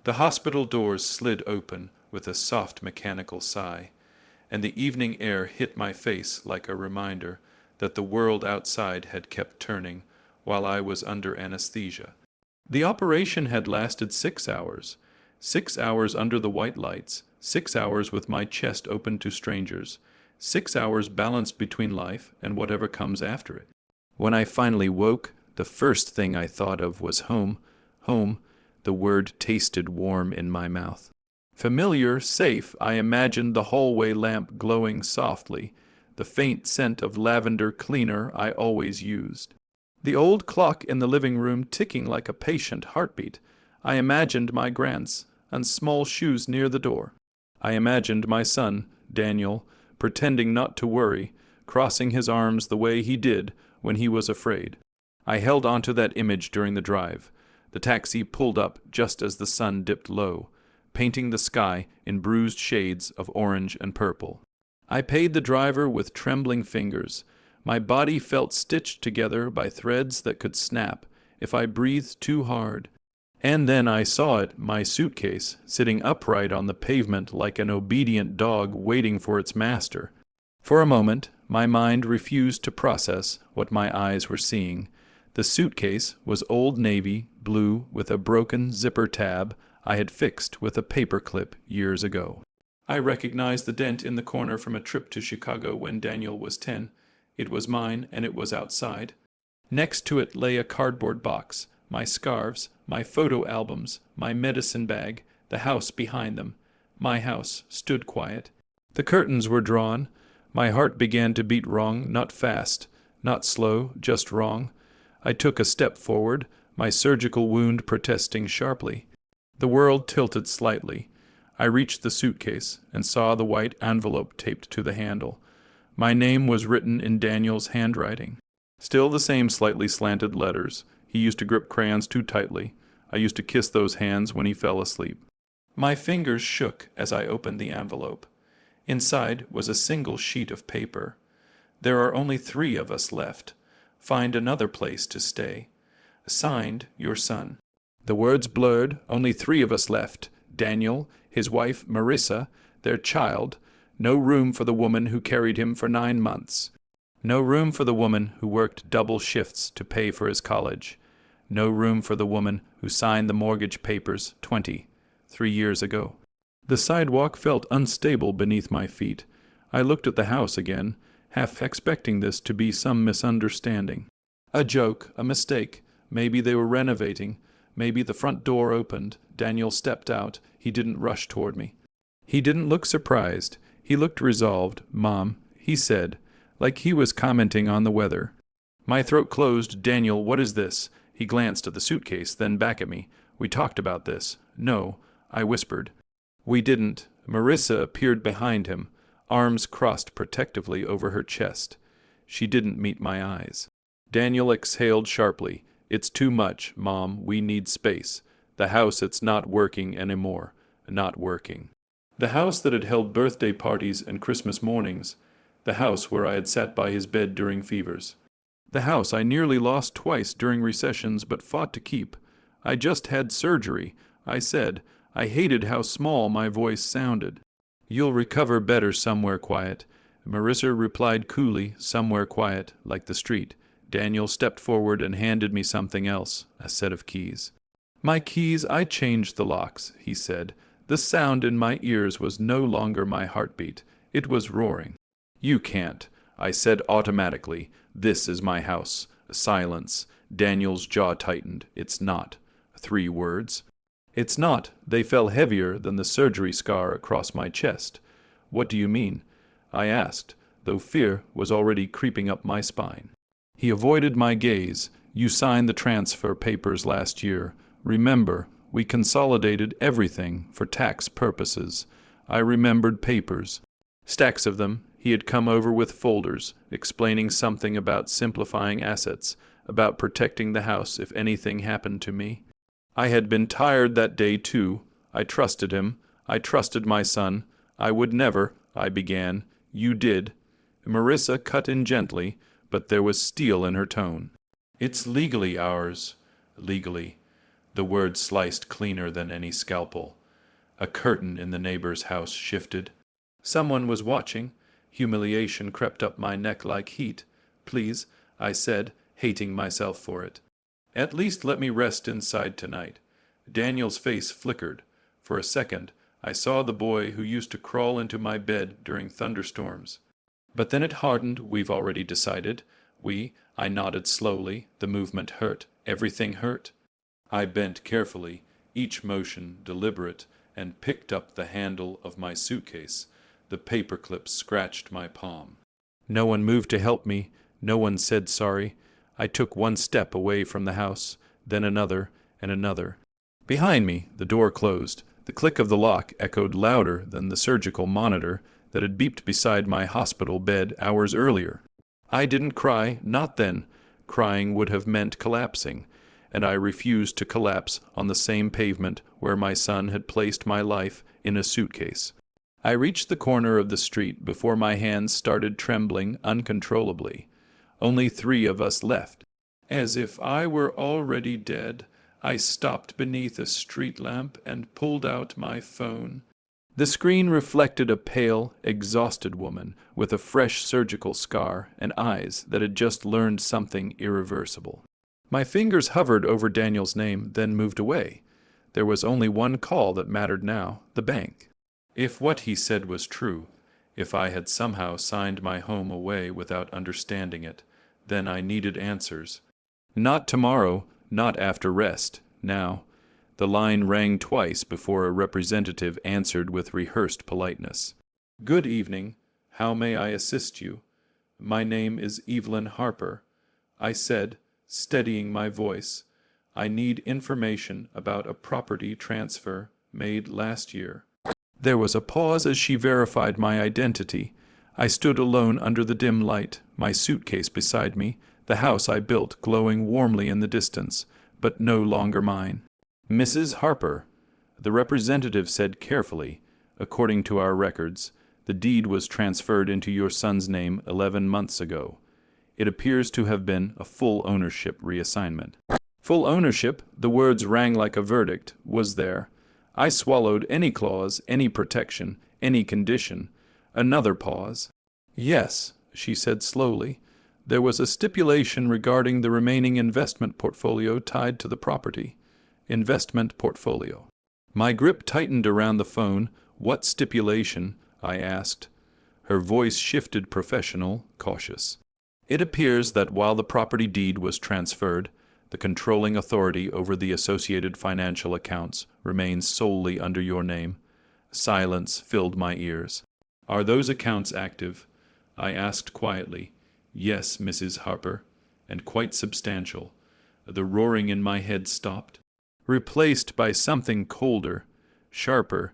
The hospital doors slid open with a soft mechanical sigh, and the evening air hit my face like a reminder that the world outside had kept turning while I was under anesthesia. The operation had lasted 6 hours. 6 hours under the white lights, 6 hours with my chest open to strangers, 6 hours balanced between life and whatever comes after it. When I finally woke, the first thing I thought of was home. Home, the word tasted warm in my mouth. Familiar, safe, I imagined the hallway lamp glowing softly, the faint scent of lavender cleaner I always used. The old clock in the living room ticking like a patient heartbeat. I imagined my grants and small shoes near the door. I imagined my son, Daniel, pretending not to worry, crossing his arms the way he did when he was afraid. I held onto that image during the drive. The taxi pulled up just as the sun dipped low, painting the sky in bruised shades of orange and purple. I paid the driver with trembling fingers. My body felt stitched together by threads that could snap if I breathed too hard. And then I saw it, my suitcase, sitting upright on the pavement like an obedient dog waiting for its master. For a moment, my mind refused to process what my eyes were seeing. The suitcase was Old Navy, blue, with a broken zipper tab I had fixed with a paper clip years ago. I recognized the dent in the corner from a trip to Chicago when Daniel was 10. It was mine, and it was outside. Next to it lay a cardboard box, my scarves, my photo albums, my medicine bag, the house behind them. My house stood quiet. The curtains were drawn. My heart began to beat wrong, not fast, not slow, just wrong. I took a step forward, my surgical wound protesting sharply. The world tilted slightly. I reached the suitcase and saw the white envelope taped to the handle. My name was written in Daniel's handwriting. Still the same slightly slanted letters. He used to grip crayons too tightly. I used to kiss those hands when he fell asleep. My fingers shook as I opened the envelope. Inside was a single sheet of paper. There are only 3 of us left. Find another place to stay. Signed, your son. The words blurred, only 3 of us left. Daniel, his wife Marissa, their child. No room for the woman who carried him for 9 months. No room for the woman who worked double shifts to pay for his college. No room for the woman who signed the mortgage papers 3 years ago. The sidewalk felt unstable beneath my feet. I looked at the house again, half expecting this to be some misunderstanding. A joke, a mistake. Maybe they were renovating. Maybe the front door opened. Daniel stepped out. He didn't rush toward me. He didn't look surprised. He looked resolved. "Mom," he said, like he was commenting on the weather. My throat closed. "Daniel, what is this?" He glanced at the suitcase, then back at me. "We talked about this." "No," I whispered. "We didn't." Marissa appeared behind him, arms crossed protectively over her chest. She didn't meet my eyes. Daniel exhaled sharply. "It's too much, Mom. We need space. The house, it's not working anymore. Not working." The house that had held birthday parties and Christmas mornings. The house where I had sat by his bed during fevers. The house I nearly lost twice during recessions but fought to keep. I just had surgery, I said. I hated how small my voice sounded. "You'll recover better somewhere quiet." Marissa replied coolly, "Somewhere quiet, like the street." Daniel stepped forward and handed me something else, a set of keys. "My keys, I changed the locks," he said. The sound in my ears was no longer my heartbeat. It was roaring. "You can't," I said automatically. "This is my house." Silence. Daniel's jaw tightened. "It's not." 3 words. "It's not." They fell heavier than the surgery scar across my chest. "What do you mean?" I asked, though fear was already creeping up my spine. He avoided my gaze. "You signed the transfer papers last year. Remember, we consolidated everything for tax purposes." I remembered papers. Stacks of them. He had come over with folders, explaining something about simplifying assets, about protecting the house if anything happened to me. I had been tired that day, too. I trusted him. I trusted my son. "I would never," I began. "You did." Marissa cut in gently, but there was steel in her tone. "It's legally ours." Legally. The word sliced cleaner than any scalpel. A curtain in the neighbor's house shifted. Someone was watching. Humiliation crept up my neck like heat. "Please," I said, hating myself for it. "At least let me rest inside tonight." Daniel's face flickered. For a second, I saw the boy who used to crawl into my bed during thunderstorms. But then it hardened. "We've already decided." I nodded slowly. The movement hurt. Everything hurt. I bent carefully, each motion deliberate, and picked up the handle of my suitcase. The paperclip scratched my palm. No one moved to help me. No one said sorry. I took one step away from the house, then another, and another. Behind me, the door closed. The click of the lock echoed louder than the surgical monitor that had beeped beside my hospital bed hours earlier. I didn't cry, not then. Crying would have meant collapsing, and I refused to collapse on the same pavement where my son had placed my life in a suitcase. I reached the corner of the street before my hands started trembling uncontrollably. Only 3 of us left. As if I were already dead, I stopped beneath a street lamp and pulled out my phone. The screen reflected a pale, exhausted woman with a fresh surgical scar and eyes that had just learned something irreversible. My fingers hovered over Daniel's name, then moved away. There was only one call that mattered now, the bank. If what he said was true, if I had somehow signed my home away without understanding it, then I needed answers. Not tomorrow, not after rest, now. The line rang twice before a representative answered with rehearsed politeness. "Good evening. How may I assist you? My name is Evelyn Harper," I said, steadying my voice. "I need information about a property transfer made last year." There was a pause as she verified my identity. I stood alone under the dim light, my suitcase beside me, the house I built glowing warmly in the distance, but no longer mine. "Mrs. Harper," the representative said carefully, "according to our records, the deed was transferred into your son's name 11 months ago. It appears to have been a full ownership reassignment." Full ownership, the words rang like a verdict, was there. I swallowed any clause, any protection, any condition. Another pause. "Yes," she said slowly. "There was a stipulation regarding the remaining investment portfolio tied to the property." Investment portfolio. My grip tightened around the phone. "What stipulation?" I asked. Her voice shifted professional, cautious. "It appears that while the property deed was transferred, the controlling authority over the associated financial accounts remains solely under your name." Silence filled my ears. "Are those accounts active?" I asked quietly. "Yes, Mrs. Harper, and quite substantial." The roaring in my head stopped, replaced by something colder, sharper.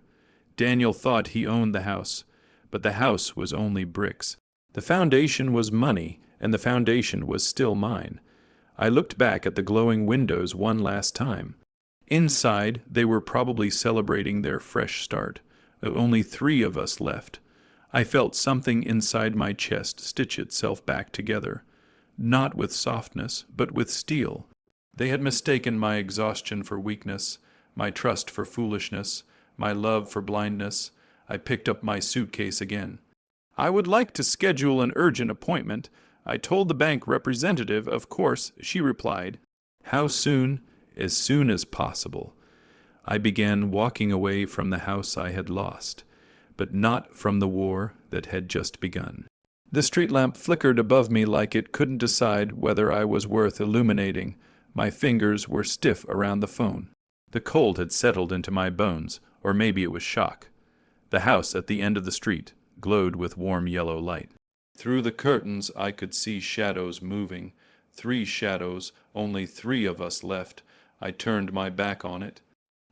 Daniel thought he owned the house, but the house was only bricks. The foundation was money, and the foundation was still mine. I looked back at the glowing windows one last time. Inside, they were probably celebrating their fresh start. Only 3 of us left. I felt something inside my chest stitch itself back together, not with softness, but with steel. They had mistaken my exhaustion for weakness, my trust for foolishness, my love for blindness. I picked up my suitcase again. "I would like to schedule an urgent appointment. I told the bank representative, of course," she replied. "How soon?" "As soon as possible." I began walking away from the house I had lost, but not from the war that had just begun. The street lamp flickered above me like it couldn't decide whether I was worth illuminating. My fingers were stiff around the phone. The cold had settled into my bones, or maybe it was shock. The house at the end of the street glowed with warm yellow light. Through the curtains I could see shadows moving. 3 shadows, only 3 of us left. I turned my back on it.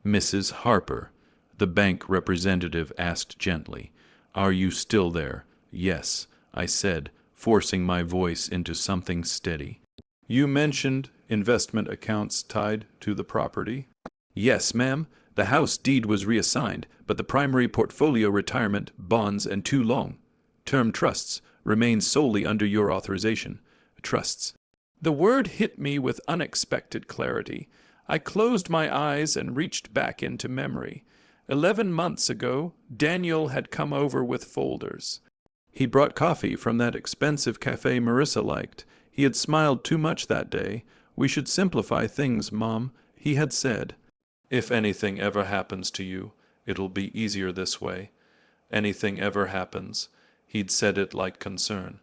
"Mrs. Harper," the bank representative asked gently, "are you still there?" "Yes," I said, forcing my voice into something steady. "You mentioned investment accounts tied to the property?" "Yes, ma'am. The house deed was reassigned, but the primary portfolio, retirement, bonds, and 2 long-term trusts remain solely under your authorization." Trusts. The word hit me with unexpected clarity. I closed my eyes and reached back into memory. 11 months ago, Daniel had come over with folders. He brought coffee from that expensive cafe Marissa liked. He had smiled too much that day. We should simplify things, Mom, he had said. If anything ever happens to you, it'll be easier this way. Anything ever happens. He'd said it like concern.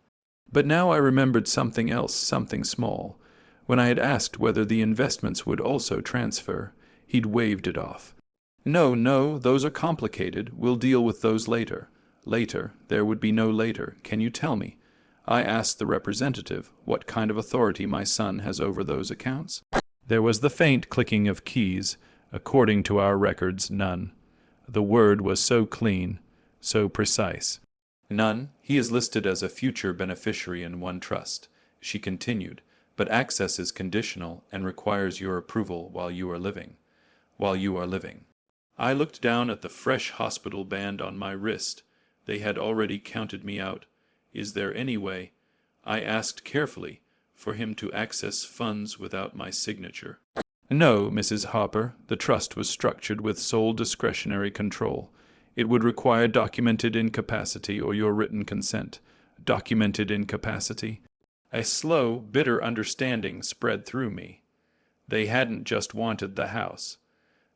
But now I remembered something else, something small. When I had asked whether the investments would also transfer, he'd waved it off. No, those are complicated. We'll deal with those later. Later? There would be no later. Can you tell me? I asked the representative what kind of authority my son has over those accounts. There was the faint clicking of keys. According to our records, none. The word was so clean, so precise. None. He is listed as a future beneficiary in one trust. She continued, but access is conditional and requires your approval while you are living. While you are living. I looked down at the fresh hospital band on my wrist. They had already counted me out. Is there any way, I asked carefully, for him to access funds without my signature? No, Mrs. Hopper, the trust was structured with sole discretionary control. It would require documented incapacity or your written consent. Documented incapacity. A slow, bitter understanding spread through me. They hadn't just wanted the house.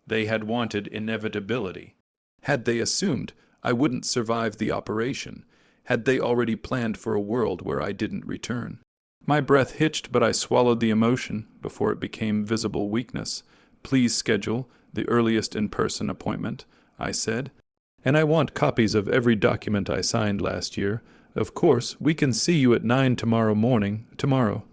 They had wanted inevitability. Had they assumed I wouldn't survive the operation? Had they already planned for a world where I didn't return? My breath hitched, but I swallowed the emotion before it became visible weakness. Please schedule the earliest in-person appointment, I said. And I want copies of every document I signed last year. Of course, we can see you at 9 tomorrow morning. Tomorrow.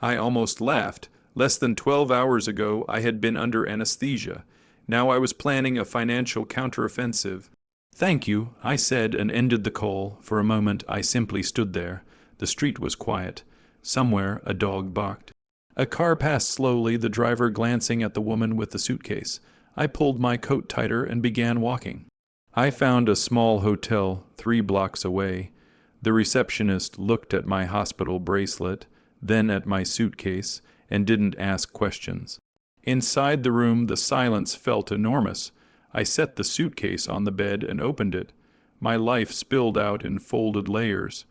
I almost laughed. Less than 12 hours ago, I had been under anesthesia. Now I was planning a financial counteroffensive. Thank you, I said and ended the call. For a moment, I simply stood there. The street was quiet. Somewhere, a dog barked. A car passed slowly, the driver glancing at the woman with the suitcase. I pulled my coat tighter and began walking. I found a small hotel 3 blocks away. The receptionist looked at my hospital bracelet, then at my suitcase, and didn't ask questions. Inside the room, the silence felt enormous. I set the suitcase on the bed and opened it. My life spilled out in folded layers.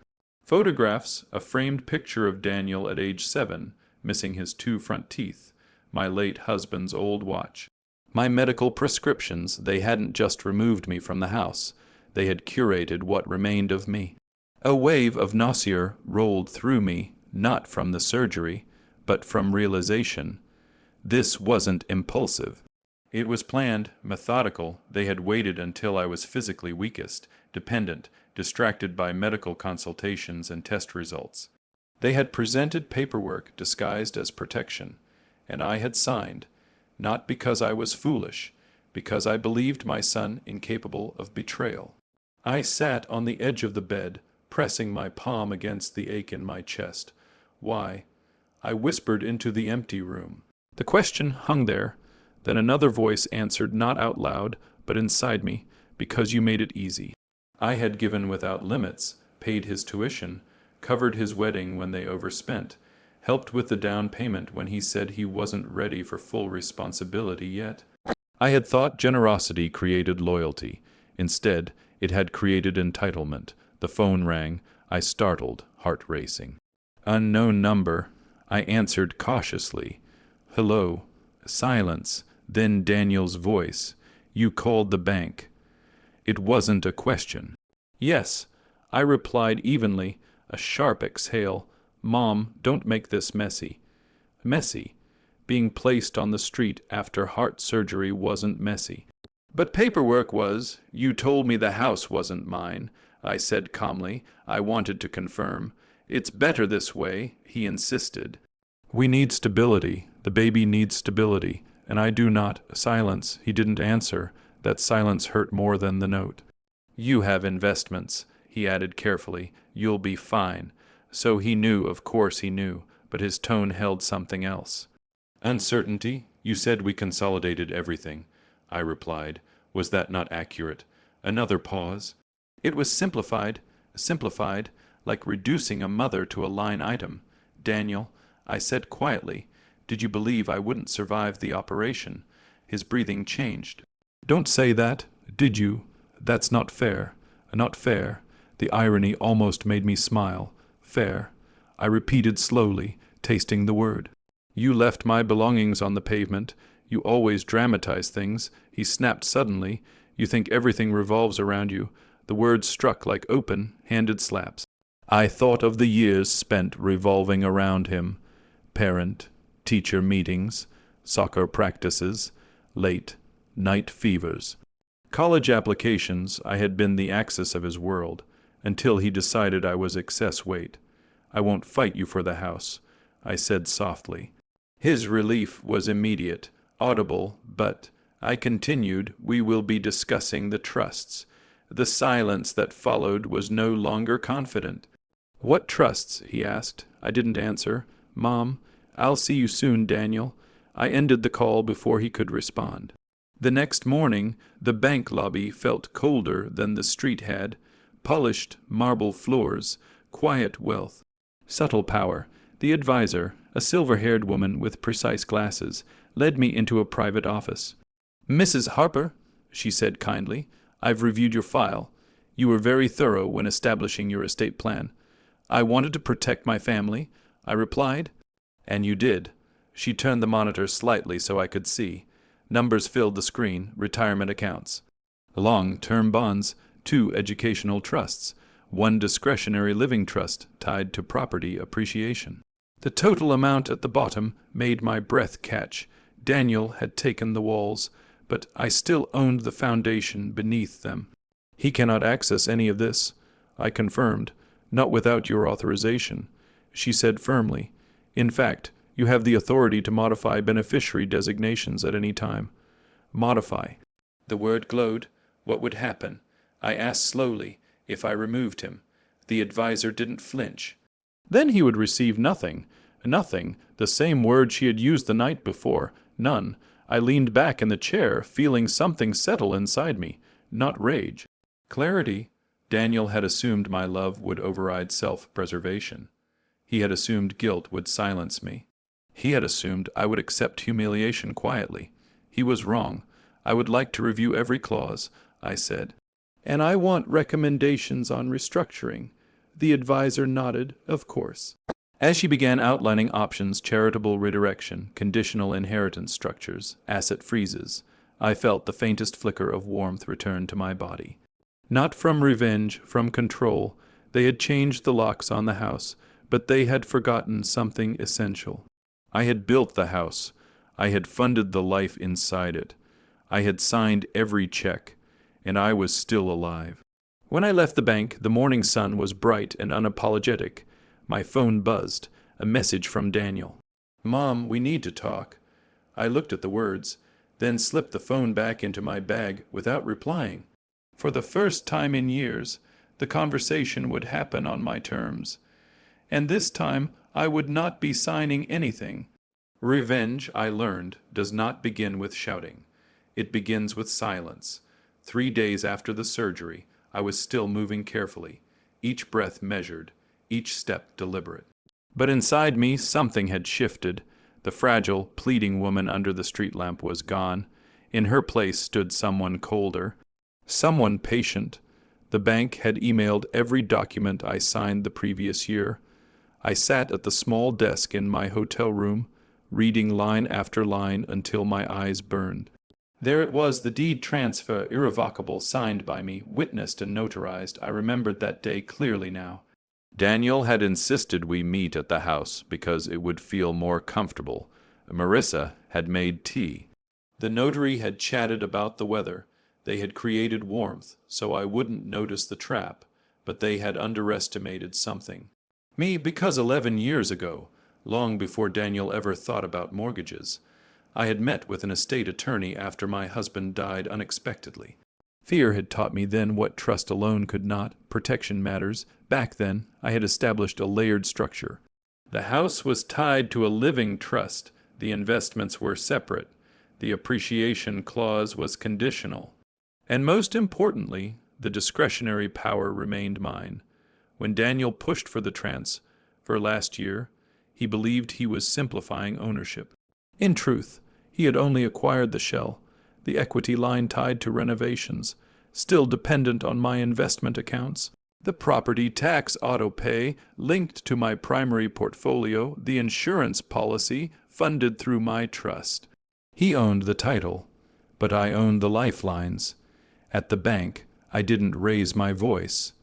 Photographs, a framed picture of Daniel at age 7, missing his 2 front teeth, my late husband's old watch. My medical prescriptions, they hadn't just removed me from the house. They had curated what remained of me. A wave of nausea rolled through me, not from the surgery, but from realization. This wasn't impulsive. It was planned, methodical. They had waited until I was physically weakest, dependent, distracted by medical consultations and test results. They had presented paperwork disguised as protection, and I had signed, not because I was foolish, because I believed my son incapable of betrayal. I sat on the edge of the bed, pressing my palm against the ache in my chest. Why? I whispered into the empty room. The question hung there. Then another voice answered, not out loud, but inside me, because you made it easy. I had given without limits, paid his tuition, covered his wedding when they overspent, helped with the down payment when he said he wasn't ready for full responsibility yet. I had thought generosity created loyalty. Instead, it had created entitlement. The phone rang. I startled, heart racing. Unknown number. I answered cautiously. Hello. Silence. Then Daniel's voice. You called the bank. It wasn't a question. Yes, I replied evenly, a sharp exhale. Mom, don't make this messy. Messy. Being placed on the street after heart surgery wasn't messy. But paperwork was. You told me the house wasn't mine, I said calmly. I wanted to confirm. It's better this way, he insisted. We need stability. The baby needs stability. And I do not. Silence. He didn't answer. That silence hurt more than the note. You have investments, he added carefully. You'll be fine. So he knew, of course he knew, but his tone held something else. Uncertainty? You said we consolidated everything, I replied. Was that not accurate? Another pause. It was simplified, like reducing a mother to a line item. Daniel, I said quietly, Did you believe I wouldn't survive the operation?" His breathing changed. "Don't say that. Did you? That's not fair. Not fair." The irony almost made me smile. "Fair," I repeated slowly, tasting the word. "You left my belongings on the pavement. You always dramatize things." He snapped suddenly. "You think everything revolves around you." The words struck like open-handed slaps. I thought of the years spent revolving around him. Parent-teacher meetings, soccer practices, late-night fevers. College applications. I had been the axis of his world, until he decided I was excess weight. "I won't fight you for the house," I said softly. His relief was immediate, audible, but I continued, "We will be discussing the trusts." The silence that followed was no longer confident. "What trusts?" he asked. I didn't answer. "Mom, I'll see you soon, Daniel." I ended the call before he could respond. The next morning, the bank lobby felt colder than the street had. Polished marble floors, quiet wealth, subtle power. The advisor, a silver-haired woman with precise glasses, led me into a private office. "Mrs. Harper," she said kindly, "I've reviewed your file. You were very thorough when establishing your estate plan." "I wanted to protect my family," I replied. "And you did." She turned the monitor slightly so I could see. Numbers filled the screen. Retirement accounts, long-term bonds, 2 educational trusts, 1 discretionary living trust tied to property appreciation. The total amount at the bottom made my breath catch. Daniel had taken the walls, but I still owned the foundation beneath them. "He cannot access any of this," I confirmed. "Not without your authorization," she said firmly. "In fact, you have the authority to modify beneficiary designations at any time." Modify. The word glowed. What would happen? I asked slowly. If I removed him? The advisor didn't flinch. Then he would receive nothing. Nothing. The same word she had used the night before. None. I leaned back in the chair, feeling something settle inside me. Not rage. Clarity. Daniel had assumed my love would override self-preservation. He had assumed guilt would silence me. He had assumed I would accept humiliation quietly. He was wrong. "I would like to review every clause," I said. "And I want recommendations on restructuring." The advisor nodded, "Of course." As she began outlining options, charitable redirection, conditional inheritance structures, asset freezes, I felt the faintest flicker of warmth return to my body. Not from revenge, from control. They had changed the locks on the house, but they had forgotten something essential. I had built the house. I had funded the life inside it. I had signed every check, and I was still alive. When I left the bank, the morning sun was bright and unapologetic. My phone buzzed. A message from Daniel. "Mom, we need to talk." I looked at the words, then slipped the phone back into my bag without replying. For the first time in years, the conversation would happen on my terms. And this time, I would not be signing anything. Revenge, I learned, does not begin with shouting. It begins with silence. 3 days after the surgery, I was still moving carefully, each breath measured, each step deliberate. But inside me, something had shifted. The fragile, pleading woman under the street lamp was gone. In her place stood someone colder, someone patient. The bank had emailed every document I signed the previous year. I sat at the small desk in my hotel room, reading line after line until my eyes burned. There it was, the deed transfer, irrevocable, signed by me, witnessed and notarized. I remembered that day clearly now. Daniel had insisted we meet at the house because it would feel more comfortable. Marissa had made tea. The notary had chatted about the weather. They had created warmth, so I wouldn't notice the trap, but they had underestimated something. Me, because 11 years ago, long before Daniel ever thought about mortgages, I had met with an estate attorney after my husband died unexpectedly. Fear had taught me then what trust alone could not. Protection matters. Back then, I had established a layered structure. The house was tied to a living trust. The investments were separate. The appreciation clause was conditional. And most importantly, the discretionary power remained mine. When Daniel pushed for the transfer last year, he believed he was simplifying ownership. In truth, he had only acquired the shell, the equity line tied to renovations, still dependent on my investment accounts, the property tax auto-pay linked to my primary portfolio, the insurance policy funded through my trust. He owned the title, but I owned the lifelines. At the bank, I didn't raise my voice.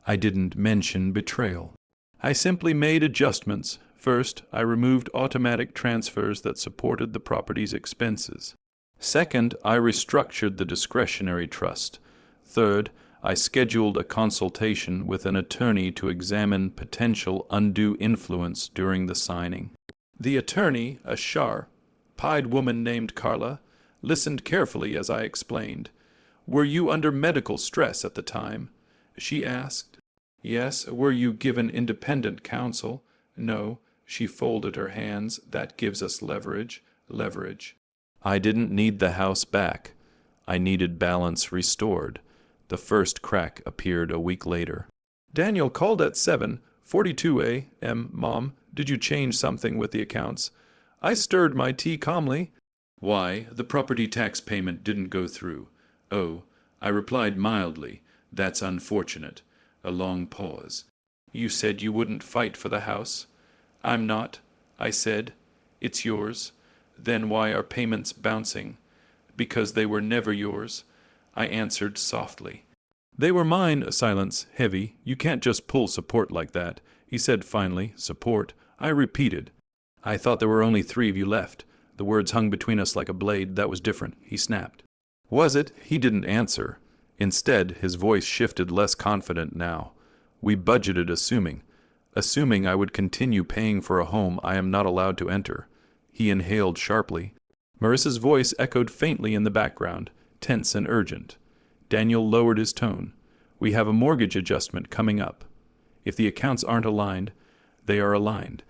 I didn't mention betrayal. I simply made adjustments. First, I removed automatic transfers that supported the property's expenses. Second, I restructured the discretionary trust. Third, I scheduled a consultation with an attorney to examine potential undue influence during the signing. The attorney, a sharp-eyed woman named Carla, listened carefully as I explained. "Were you under medical stress at the time?" she asked. "Yes." "Were you given independent counsel?" "No." She folded her hands. "That gives us leverage." Leverage. I didn't need the house back. I needed balance restored. The first crack appeared a week later. "Daniel called at 7:42 a.m. Mom, did you change something with the accounts?" I stirred my tea calmly. "Why, the property tax payment didn't go through." "Oh," I replied mildly, "that's unfortunate." A long pause. "You said you wouldn't fight for the house." "I'm not," I said. "It's yours." "Then why are payments bouncing?" "Because they were never yours," I answered softly. "They were mine." A silence, heavy. "You can't just pull support like that," he said finally. "Support?" I repeated. "I thought there were only 3 of you left." The words hung between us like a blade. "That was different," he snapped. "Was it?" He didn't answer. Instead, his voice shifted, less confident now. "We budgeted assuming I would continue paying for a home I am not allowed to enter." He inhaled sharply. Marissa's voice echoed faintly in the background, tense and urgent. Daniel lowered his tone. "We have a mortgage adjustment coming up. If the accounts aren't aligned, they are aligned."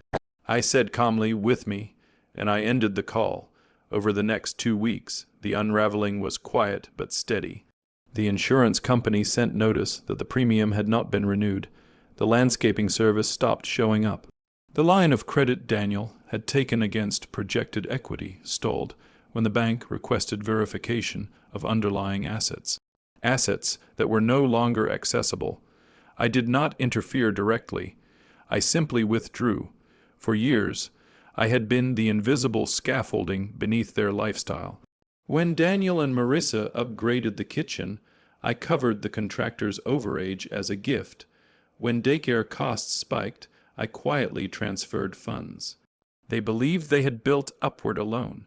I said calmly, "With me," and I ended the call. Over the next 2 weeks, the unraveling was quiet but steady. The insurance company sent notice that the premium had not been renewed. The landscaping service stopped showing up. The line of credit Daniel had taken against projected equity stalled when the bank requested verification of underlying assets. Assets that were no longer accessible. I did not interfere directly. I simply withdrew. For years, I had been the invisible scaffolding beneath their lifestyle. When Daniel and Marissa upgraded the kitchen, I covered the contractor's overage as a gift. When daycare costs spiked, I quietly transferred funds. They believed they had built upward alone.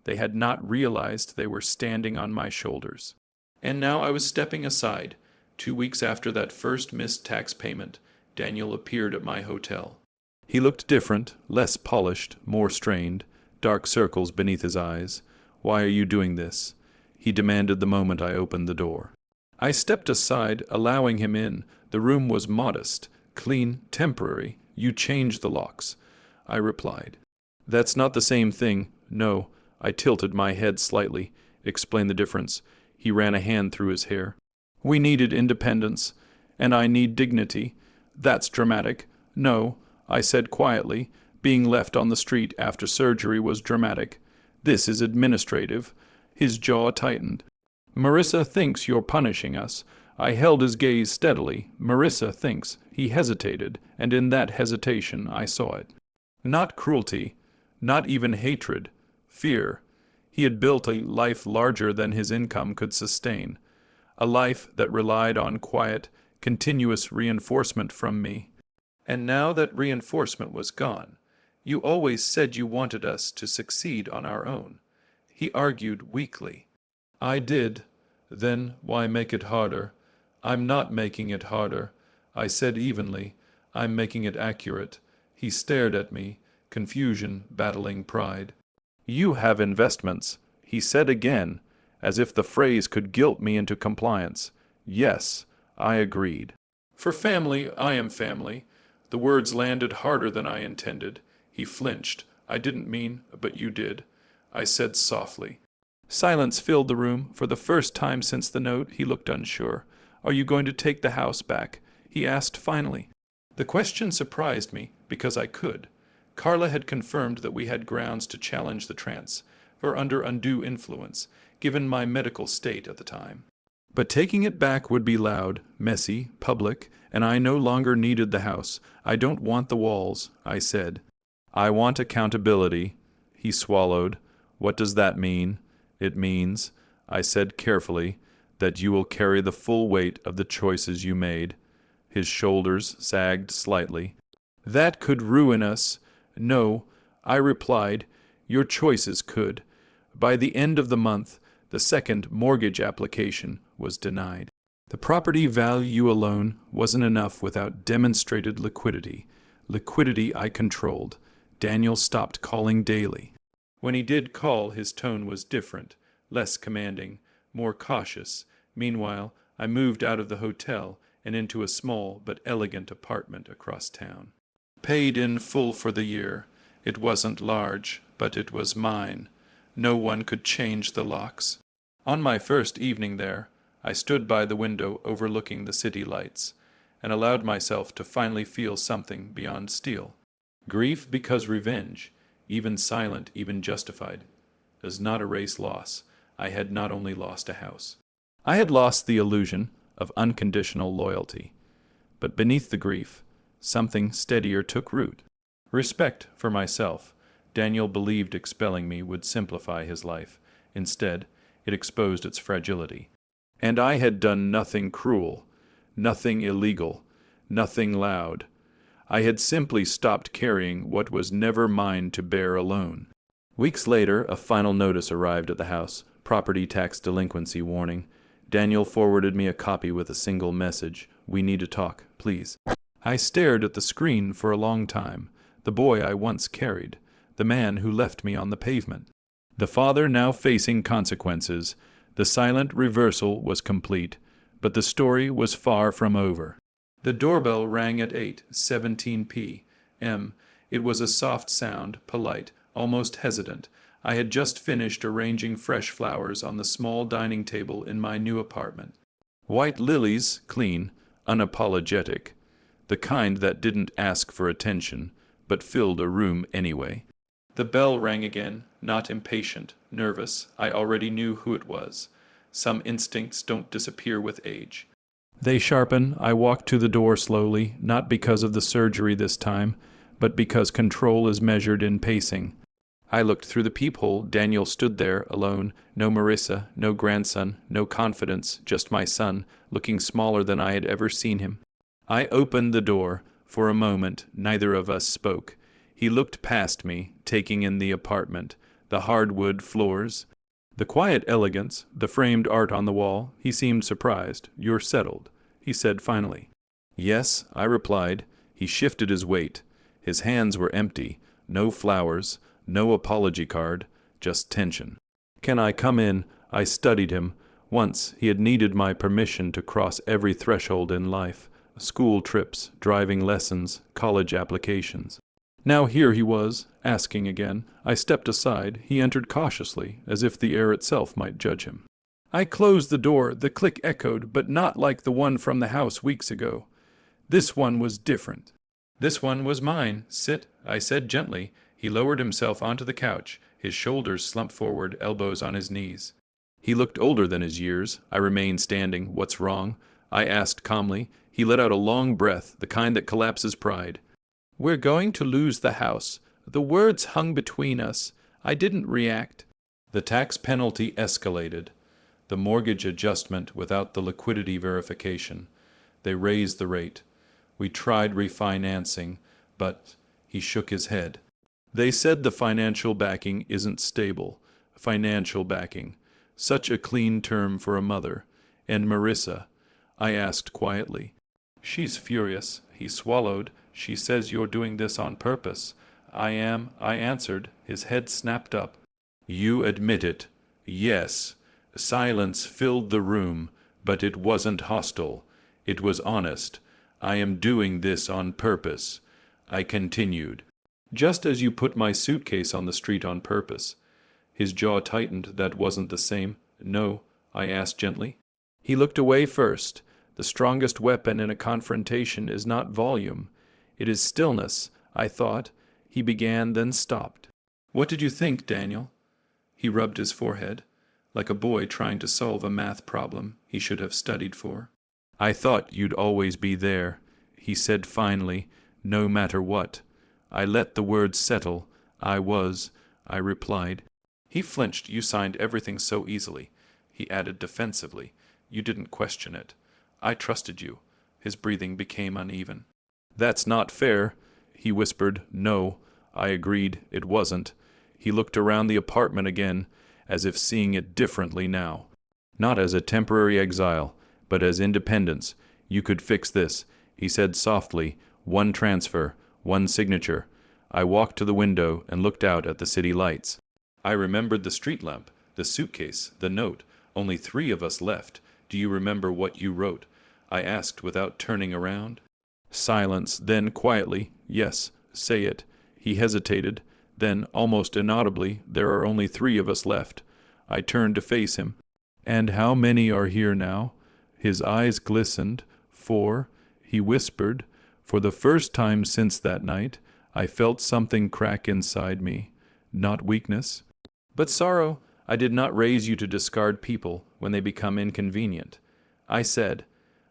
They had not realized they were standing on my shoulders. And now I was stepping aside. 2 weeks after that first missed tax payment, Daniel appeared at my hotel. He looked different, less polished, more strained, dark circles beneath his eyes. "Why are you doing this?" he demanded the moment I opened the door. I stepped aside, allowing him in. The room was modest, clean, temporary. "You changed the locks," I replied. "That's not the same thing." "No." I tilted my head slightly. "Explain the difference." He ran a hand through his hair. "We needed independence, and I need dignity." "That's dramatic." "No," I said quietly. "Being left on the street after surgery was dramatic. This is administrative." His jaw tightened. "Marissa thinks you're punishing us." I held his gaze steadily. "Marissa thinks." He hesitated, and in that hesitation I saw it. Not cruelty, not even hatred. Fear. He had built a life larger than his income could sustain. A life that relied on quiet, continuous reinforcement from me. And now that reinforcement was gone, "You always said you wanted us to succeed on our own," he argued weakly. "I did. Then why make it harder?" "I'm not making it harder," I said evenly. "I'm making it accurate." He stared at me, confusion battling pride. "You have investments," he said again, as if the phrase could guilt me into compliance. "Yes," I agreed. "For family, I am family." The words landed harder than I intended. He flinched. "I didn't mean, but you did," I said softly. Silence filled the room. For the first time since the note, he looked unsure. "Are you going to take the house back?" he asked finally. The question surprised me, because I could. Carla had confirmed that we had grounds to challenge the transfer under undue influence, given my medical state at the time. But taking it back would be loud, messy, public, and I no longer needed the house. I don't want the walls, I said. I want accountability. He swallowed. What does that mean? It means, I said carefully, that you will carry the full weight of the choices you made. His shoulders sagged slightly. That could ruin us. No, I replied, your choices could. By the end of the month, the second mortgage application was denied. The property value alone wasn't enough without demonstrated liquidity. Liquidity I controlled. Daniel stopped calling daily. When he did call, his tone was different, less commanding, more cautious. Meanwhile, I moved out of the hotel and into a small but elegant apartment across town. Paid in full for the year. It wasn't large, but it was mine. No one could change the locks. On my first evening there, I stood by the window overlooking the city lights, and allowed myself to finally feel something beyond steel. Grief because revenge, even silent, even justified, does not erase loss. I had not only lost a house. I had lost the illusion of unconditional loyalty. But beneath the grief, something steadier took root. Respect for myself. Daniel believed expelling me would simplify his life. Instead, it exposed its fragility. And I had done nothing cruel, nothing illegal, nothing loud. I had simply stopped carrying what was never mine to bear alone. Weeks later, a final notice arrived at the house, property tax delinquency warning. Daniel forwarded me a copy with a single message. We need to talk, please. I stared at the screen for a long time. The boy I once carried, the man who left me on the pavement. The father now facing consequences. The silent reversal was complete, but the story was far from over. The doorbell rang at 8:17 p.m. It was a soft sound, polite, almost hesitant. I had just finished arranging fresh flowers on the small dining table in my new apartment. White lilies, clean, unapologetic, the kind that didn't ask for attention, but filled a room anyway. The bell rang again, not impatient, nervous. I already knew who it was. Some instincts don't disappear with age. They sharpen. I walked to the door slowly, not because of the surgery this time, but because control is measured in pacing. I looked through the peephole. Daniel stood there, alone. No Marissa, no grandson, no confidence, just my son, looking smaller than I had ever seen him. I opened the door. For a moment, neither of us spoke. He looked past me, taking in the apartment, the hardwood floors, the quiet elegance, the framed art on the wall. He seemed surprised. You're settled, he said finally. Yes, I replied. He shifted his weight. His hands were empty. No flowers, no apology card, just tension. Can I come in? I studied him. Once he had needed my permission to cross every threshold in life. School trips, driving lessons, college applications. Now here he was, asking again. I stepped aside. He entered cautiously, as if the air itself might judge him. I closed the door. The click echoed, but not like the one from the house weeks ago. This one was different. This one was mine. Sit, I said gently. He lowered himself onto the couch, his shoulders slumped forward, elbows on his knees. He looked older than his years. I remained standing. What's wrong? I asked calmly. He let out a long breath, the kind that collapses pride. We're going to lose the house. The words hung between us. I didn't react. The tax penalty escalated. The mortgage adjustment without the liquidity verification. They raised the rate. We tried refinancing, but he shook his head. They said the financial backing isn't stable. Financial backing. Such a clean term for a mother. And Marissa? I asked quietly. She's furious. He swallowed. She says you're doing this on purpose. I am, I answered. His head snapped up. You admit it. Yes. Silence filled the room, but it wasn't hostile. It was honest. I am doing this on purpose. I continued. Just as you put my suitcase on the street on purpose. His jaw tightened. That wasn't the same. No, I asked gently. He looked away first. The strongest weapon in a confrontation is not volume. It is stillness, I thought. he began, then stopped. "What did you think, Daniel?" He rubbed his forehead, like a boy trying to solve a math problem he should have studied for. "I thought you'd always be there," he said finally, "no matter what. I let the words settle. I replied. He flinched. "You signed everything so easily," he added defensively. "You didn't question it. I trusted you." His breathing became uneven. "That's not fair," he whispered. "No," I agreed. "It wasn't." He looked around the apartment again, as if seeing it differently now. "Not as a temporary exile, but as independence. You could fix this," he said softly. "One transfer, one signature." I walked to the window and looked out at the city lights. I remembered the street lamp, the suitcase, the note. Only 3 of us left. "Do you remember what you wrote?" I asked without turning around. Silence, then quietly, "Yes, say it." He hesitated. Then, almost inaudibly, "There are only 3 of us left." I turned to face him. "And how many are here now?" His eyes glistened. 4, he whispered. For the first time since that night, I felt something crack inside me. Not weakness, but sorrow. "I did not raise you to discard people when they become inconvenient," I said.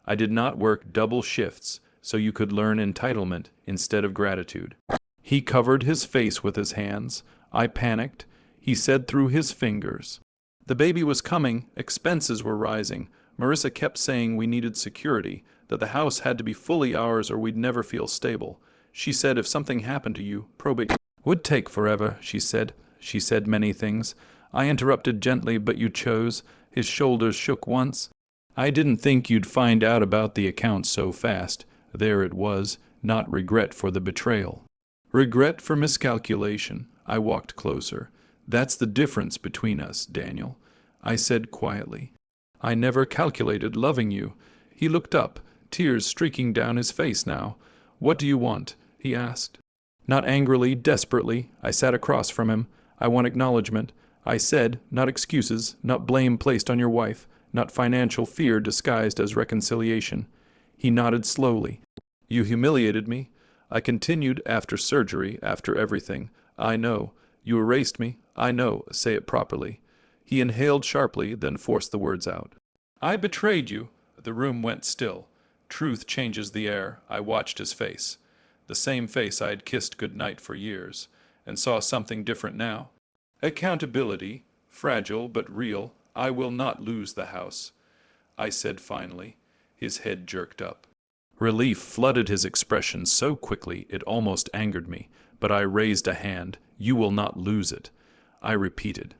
"I did not work double shifts so you could learn entitlement instead of gratitude." He covered his face with his hands. I panicked. He said through his fingers, "The baby was coming. Expenses were rising. Marissa kept saying we needed security, that the house had to be fully ours or we'd never feel stable. She said if something happened to you, probate would take forever," she said. She said many things. I interrupted gently, "But you chose." His shoulders shook once. "I didn't think you'd find out about the account so fast." There it was, not regret for the betrayal. Regret for miscalculation. I walked closer. "That's the difference between us, Daniel," I said quietly. "I never calculated loving you." He looked up, tears streaking down his face now. "What do you want?" he asked. Not angrily, desperately. I sat across from him. "I want acknowledgement," I said, "not excuses, not blame placed on your wife, not financial fear disguised as reconciliation." He nodded slowly. "You humiliated me," I continued, "after surgery, after everything. I know. You erased me. I know. Say it properly." He inhaled sharply, then forced the words out. "I betrayed you." The room went still. Truth changes the air. I watched his face. The same face I had kissed goodnight for years, and saw something different now. "Accountability, fragile but real. I will not lose the house," I said finally. His head jerked up. Relief flooded his expression so quickly it almost angered me, but I raised a hand. "You will not lose it," I repeated.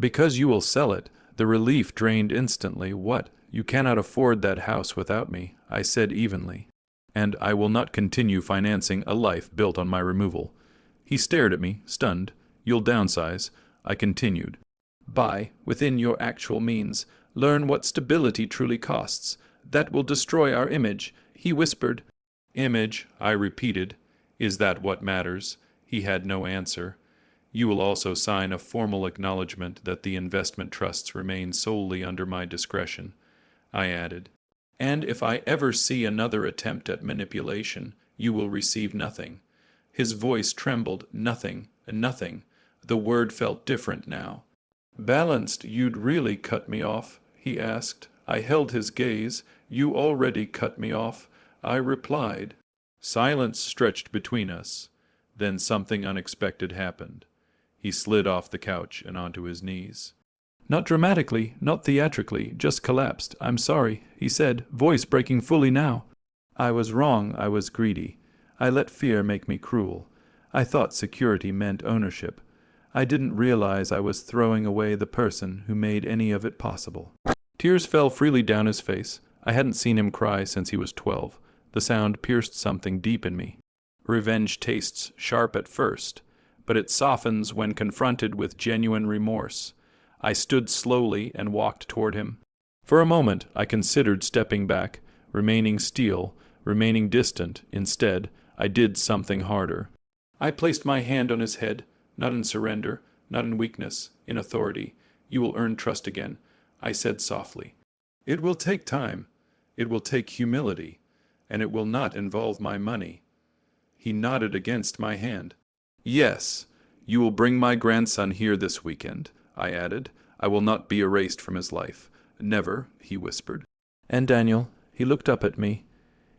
"Because you will sell it." The relief drained instantly. "What? You cannot afford that house without me," I said evenly. "And I will not continue financing a life built on my removal." He stared at me, stunned. "You'll downsize," I continued. "Buy, within your actual means. Learn what stability truly costs. That will destroy our image," he whispered. "Image," I repeated. "Is that what matters?" He had no answer. "You will also sign a formal acknowledgement that the investment trusts remain solely under my discretion," I added. "And if I ever see another attempt at manipulation, you will receive nothing." His voice trembled. "Nothing, nothing." The word felt different now. "Balanced, you'd really cut me off?" he asked. I held his gaze. "You already cut me off," I replied. Silence stretched between us. Then something unexpected happened. He slid off the couch and onto his knees. "Not dramatically, not theatrically, just collapsed. I'm sorry," he said, voice breaking fully now. "I was wrong. I was greedy. I let fear make me cruel. I thought security meant ownership. I didn't realize I was throwing away the person who made any of it possible." Tears fell freely down his face. I hadn't seen him cry since he was 12. The sound pierced something deep in me. Revenge tastes sharp at first, but it softens when confronted with genuine remorse. I stood slowly and walked toward him. For a moment, I considered stepping back, remaining still, remaining distant. Instead, I did something harder. I placed my hand on his head, not in surrender, not in weakness, in authority. "You will earn trust again," I said softly. "It will take time. It will take humility, and it will not involve my money." He nodded against my hand. Yes, you will bring my grandson here this weekend, I added. I will not be erased from his life. Never, he whispered. And Daniel, he looked up at me.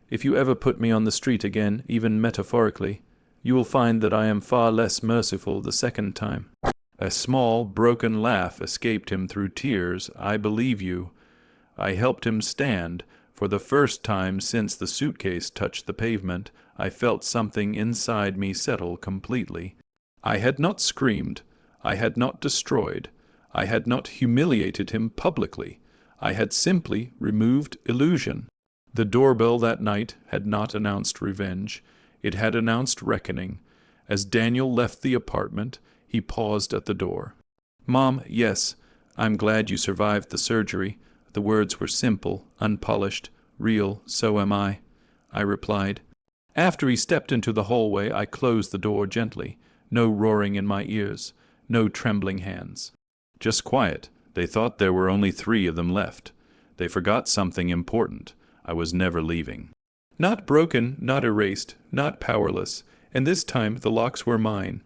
If you ever put me on the street again, even metaphorically, you will find that I am far less merciful the second time. A small, broken laugh escaped him through tears. I believe you. I helped him stand. For the first time since the suitcase touched the pavement, I felt something inside me settle completely. I had not screamed. I had not destroyed. I had not humiliated him publicly. I had simply removed illusion. The doorbell that night had not announced revenge. It had announced reckoning. As Daniel left the apartment, he paused at the door. "Mom, yes, I'm glad you survived the surgery." The words were simple, unpolished, real. "So am I," I replied. After he stepped into the hallway, I closed the door gently. No roaring in my ears, no trembling hands. Just quiet. They thought there were only 3 of them left. They forgot something important. I was never leaving. Not broken, not erased, not powerless, and this time the locks were mine.